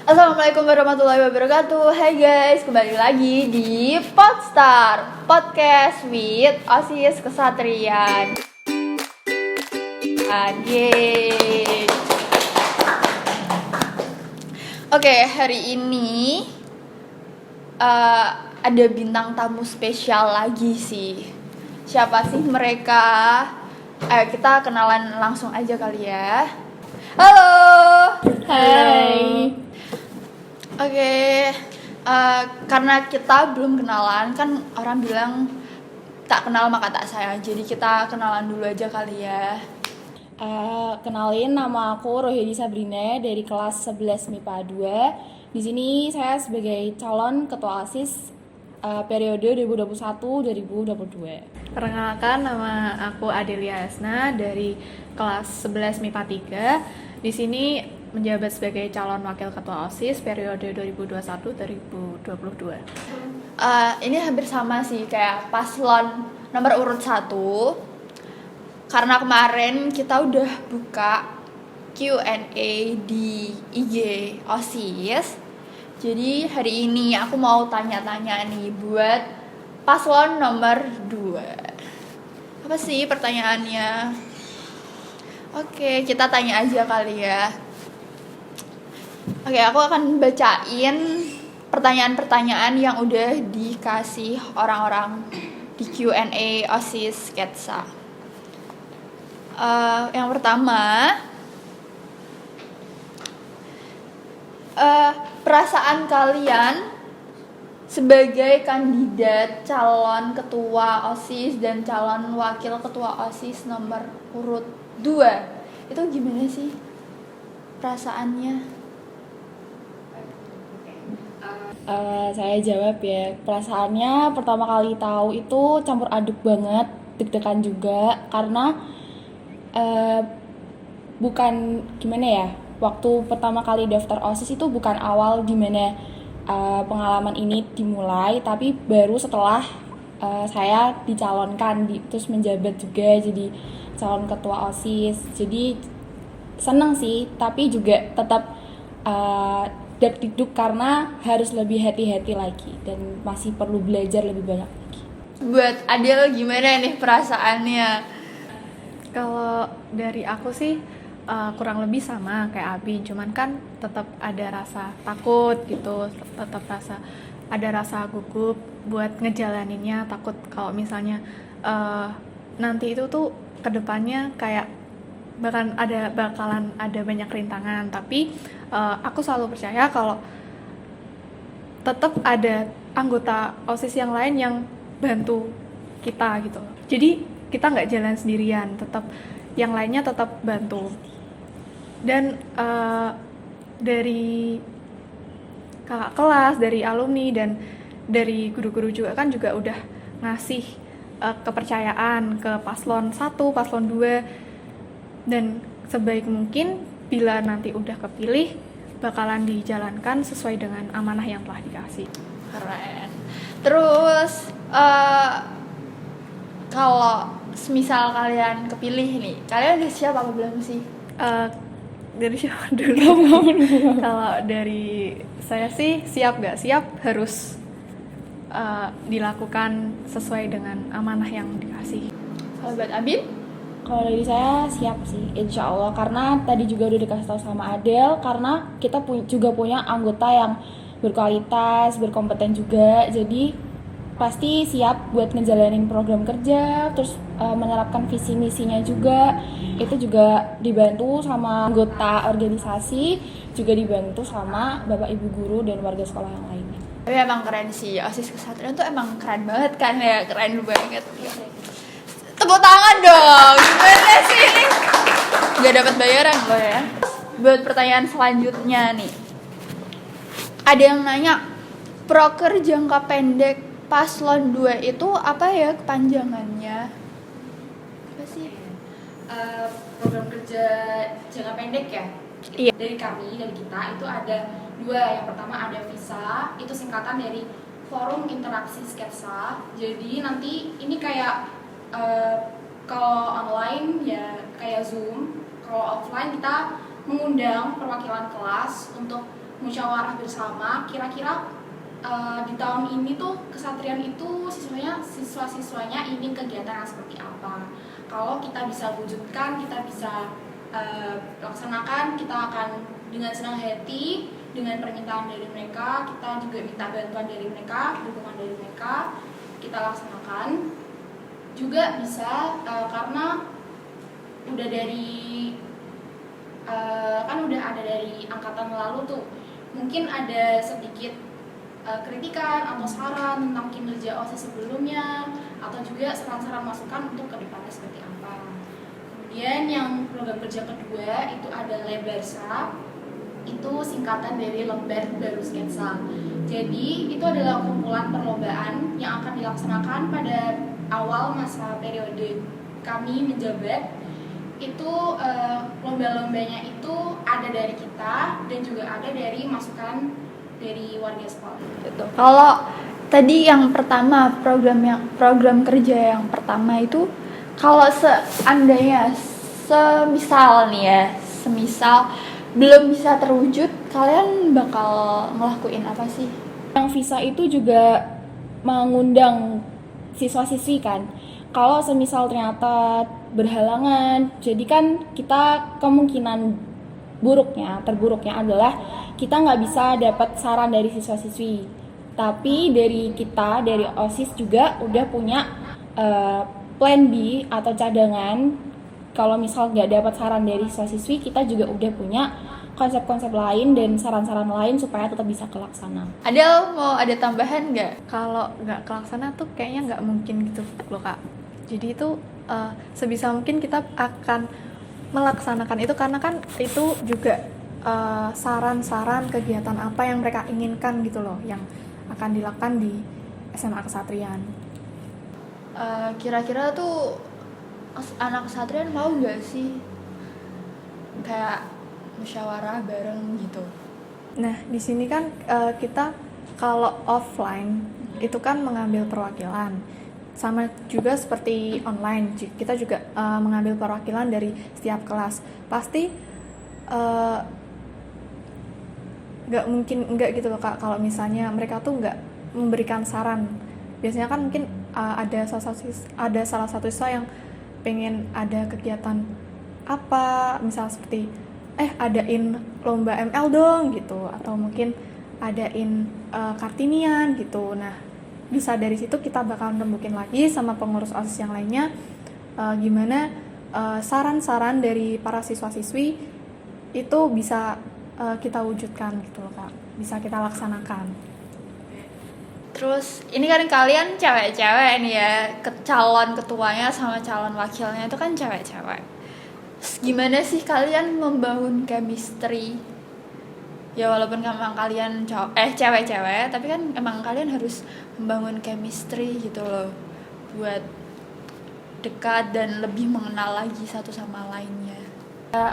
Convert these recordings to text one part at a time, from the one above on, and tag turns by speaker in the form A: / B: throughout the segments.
A: Assalamualaikum warahmatullahi wabarakatuh. Hai guys, kembali lagi di Podstar Podcast with OSIS Kesatrian. Yeay. Oke, hari ini ada bintang tamu spesial lagi sih. Siapa sih mereka? Ayo kita kenalan langsung aja kali ya. Halo.
B: Hai.
A: Oke, karena kita belum kenalan, kan orang bilang tak kenal maka tak sayang. Jadi kita kenalan dulu aja kali ya.
B: Kenalin, nama aku Rohedi Sabrina dari kelas 11 MIPA 2. Di sini saya sebagai calon ketua OSIS periode 2021-2022.
C: Perkenalkan, nama aku Adelia Hasna dari kelas 11 MIPA 3. Di sini menjabat sebagai calon wakil ketua OSIS periode 2021-2022.
A: Ini hampir sama sih kayak paslon nomor urut 1. Karena kemarin kita udah buka Q&A di IG OSIS. Jadi hari ini aku mau tanya-tanya nih buat paslon nomor 2. Apa sih pertanyaannya? Oke, kita tanya aja kali ya. Oke, aku akan bacain pertanyaan-pertanyaan yang udah dikasih orang-orang di Q&A OSIS Sketsa. Yang pertama, perasaan kalian sebagai kandidat calon ketua OSIS dan calon wakil ketua OSIS nomor urut 2 itu gimana sih perasaannya?
B: Saya jawab ya, perasaannya pertama kali tahu itu campur aduk banget, deg-degan juga karena bukan gimana ya, waktu pertama kali daftar OSIS itu bukan awal gimana pengalaman ini dimulai, tapi baru setelah saya dicalonkan, terus menjabat juga jadi calon ketua OSIS. Jadi seneng sih, tapi juga tetap deg-deg karena harus lebih hati-hati lagi dan masih perlu belajar lebih banyak lagi.
A: Buat Adel gimana nih perasaannya?
C: Kalau dari aku sih kurang lebih sama kayak Abi, cuman kan tetap ada rasa takut gitu, tetap ada rasa gugup buat ngejalaninnya, takut kalau misalnya nanti itu tuh kedepannya kayak bakalan ada banyak rintangan, tapi aku selalu percaya kalau tetap ada anggota OSIS yang lain yang bantu kita gitu. Jadi kita nggak jalan sendirian, tetap yang lainnya tetap bantu. Dan dari kakak kelas, dari alumni dan dari guru-guru juga kan juga udah ngasih kepercayaan ke paslon 1, paslon 2. Dan sebaik mungkin bila nanti udah kepilih bakalan dijalankan sesuai dengan amanah yang telah dikasih.
A: Keren. Terus kalau semisal kalian kepilih nih, kalian udah siap apa belum sih?
C: Dari siapa dulu? Kalau dari saya sih siap gak siap harus dilakukan sesuai dengan amanah yang dikasih.
A: Kalau buat Abin?
B: Kalau dari saya siap sih, insya Allah, karena tadi juga udah dikasih tahu sama Adel, karena kita juga punya anggota yang berkualitas, berkompeten juga, jadi pasti siap buat ngejalanin program kerja, terus menerapkan visi misinya juga. Itu juga dibantu sama anggota organisasi, juga dibantu sama bapak ibu guru dan warga sekolah yang lainnya.
A: Tapi emang keren sih, OSIS Kesatrian tuh emang keren banget kan ya, keren banget. Tepuk tangan dong, gimana sih? Gak dapat bayaran loh ya. Buat pertanyaan selanjutnya nih, ada yang nanya, proker jangka pendek paslon 2 itu apa ya kepanjangannya? Apa sih?
B: Program kerja jangka pendek ya?
A: Iya.
B: Dari kita itu ada 2. Yang pertama ada VISA, itu singkatan dari Forum Interaksi Sketsa. Jadi nanti ini kayak kalau online ya kayak Zoom, kalau offline kita mengundang perwakilan kelas untuk
D: musyawarah bersama. Kira-kira di tahun ini tuh kesatrian itu siswa-siswanya ingin kegiatan yang seperti apa. Kalau kita bisa wujudkan, kita bisa laksanakan, kita akan dengan senang hati, dengan permintaan dari mereka, kita juga minta bantuan dari mereka, dukungan dari mereka, kita laksanakan. Juga bisa karena udah dari kan udah ada dari angkatan lalu tuh, mungkin ada sedikit kritikan atau saran tentang kinerja OSIS sebelumnya, atau juga saran-saran masukan untuk kedepannya seperti apa. Kemudian yang program kerja kedua itu ada Lebarsa, itu singkatan dari lembar baru sketsa. Jadi itu adalah kumpulan perlombaan yang akan dilaksanakan pada awal masa periode kami menjabat. Itu lomba-lombanya itu ada dari kita dan juga ada dari masukan dari warga sekolah.
A: Gitu. Kalau tadi yang pertama program kerja yang pertama itu, kalau seandainya semisal belum bisa terwujud, kalian bakal ngelakuin apa sih?
B: Yang visa itu juga mengundang siswa-siswi kan. Kalau semisal ternyata berhalangan, jadi kan kita kemungkinan terburuknya adalah kita nggak bisa dapat saran dari siswa-siswi. Tapi dari OSIS juga udah punya plan B atau cadangan. Kalau misal nggak dapat saran dari siswa-siswi, kita juga udah punya konsep-konsep lain dan saran-saran lain supaya tetap bisa kelaksana.
A: Adel mau ada tambahan nggak?
C: Kalau nggak kelaksana tuh kayaknya nggak mungkin gitu loh Kak. Jadi itu sebisa mungkin kita akan melaksanakan itu, karena kan itu juga saran-saran kegiatan apa yang mereka inginkan gitu loh, yang akan dilakukan di SMA Kesatrian.
A: Kira-kira tuh anak kesatrian mau nggak sih kayak musyawarah bareng gitu?
C: Nah di sini kan kita kalau offline itu kan mengambil perwakilan, sama juga seperti online kita juga mengambil perwakilan dari setiap kelas. Pasti nggak mungkin enggak gitu loh Kak, kalau misalnya mereka tuh nggak memberikan saran. Biasanya kan mungkin ada salah satu siswa yang pengen ada kegiatan apa, misal seperti adain lomba ML dong gitu, atau mungkin adain Kartinian gitu. Nah bisa dari situ kita bakal rembukin lagi sama pengurus OSIS yang lainnya gimana saran-saran dari para siswa-siswi itu bisa kita wujudkan gitu loh Kak, bisa kita laksanakan.
A: Terus ini kan kalian cewek-cewek nih ya, calon ketuanya sama calon wakilnya itu kan cewek-cewek. Terus gimana sih kalian membangun chemistry? Ya walaupun memang kalian cewek-cewek, tapi kan emang kalian harus membangun chemistry gitu loh, buat dekat dan lebih mengenal lagi satu sama lainnya.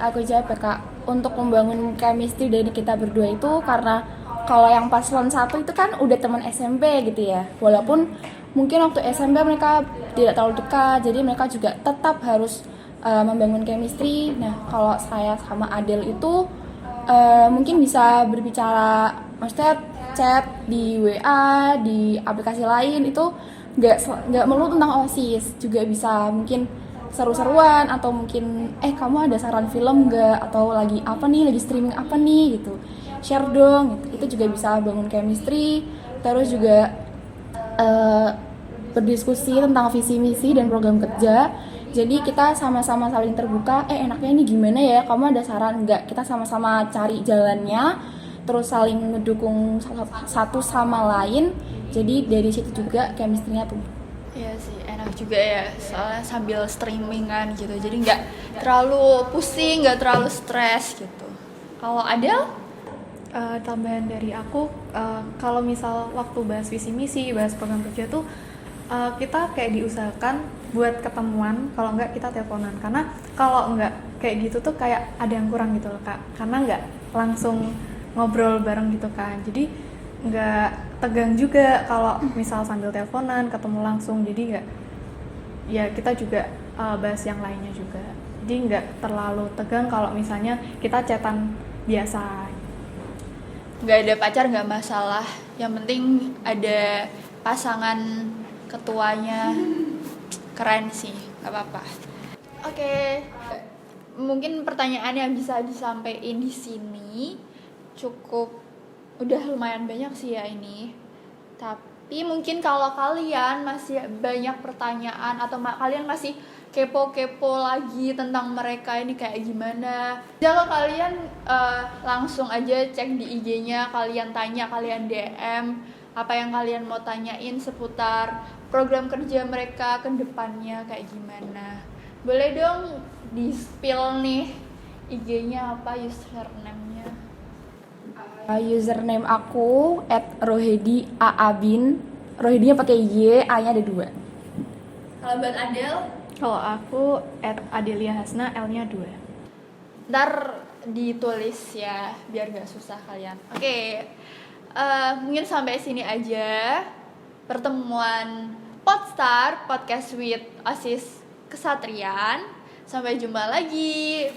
B: Aku jawab ya Kak, untuk membangun chemistry dari kita berdua itu karena kalau yang paslon 1 itu kan udah teman SMP gitu ya, walaupun mungkin waktu SMP mereka tidak terlalu dekat, jadi mereka juga tetap harus membangun chemistry. Nah kalau saya sama Adel itu mungkin bisa berbicara, maksudnya chat di WA, di aplikasi lain, itu nggak melulu tentang OSIS, juga bisa mungkin seru-seruan, atau mungkin kamu ada saran film nggak, atau lagi apa nih, lagi streaming apa nih gitu, share dong gitu. Itu juga bisa bangun chemistry. Terus juga berdiskusi tentang visi misi dan program kerja, jadi kita sama-sama saling terbuka, enaknya ini gimana ya, kamu ada saran nggak, kita sama-sama cari jalannya, terus saling ngedukung satu sama lain. Jadi dari situ juga chemistry-nya tumbuh.
A: Iya sih, enak juga ya, soalnya sambil streamingan gitu, jadi nggak terlalu pusing, nggak terlalu stres gitu. Kalau Adel?
C: Tambahan dari aku, kalau misal waktu bahas visi misi, bahas program kerja tuh kita kayak diusahakan buat ketemuan, kalau enggak kita teleponan, karena kalau enggak kayak gitu tuh kayak ada yang kurang gitu loh Kak, karena enggak langsung ngobrol bareng gitu kan, jadi enggak tegang juga kalau misal sambil teleponan ketemu langsung, jadi enggak, ya kita juga bahas yang lainnya juga, jadi enggak terlalu tegang kalau misalnya kita chatan biasa.
A: nggak ada pacar nggak masalah, yang penting ada pasangan ketuanya. Keren sih, nggak apa-apa. Oke, mungkin pertanyaan yang bisa disampaikan di sini cukup udah lumayan banyak sih ya ini. Tapi mungkin kalau kalian masih banyak pertanyaan atau kalian masih kepo-kepo lagi tentang mereka ini kayak gimana, jangan kalian langsung aja cek di IG-nya, kalian tanya, kalian DM apa yang kalian mau tanyain seputar program kerja mereka ke depannya kayak gimana. Boleh dong di-spill nih IG-nya apa, username-nya?
B: Username aku @rohedi_aabin. Rohedinya pakai Y, A-nya ada 2.
A: Kalau buat Adel,
C: Kalau aku @adelia_hasna, L-nya 2.
A: ntar ditulis ya biar gak susah kalian. Oke, mungkin sampai sini aja pertemuan Podstar Podcast with OSIS Kesatrian. Sampai jumpa lagi.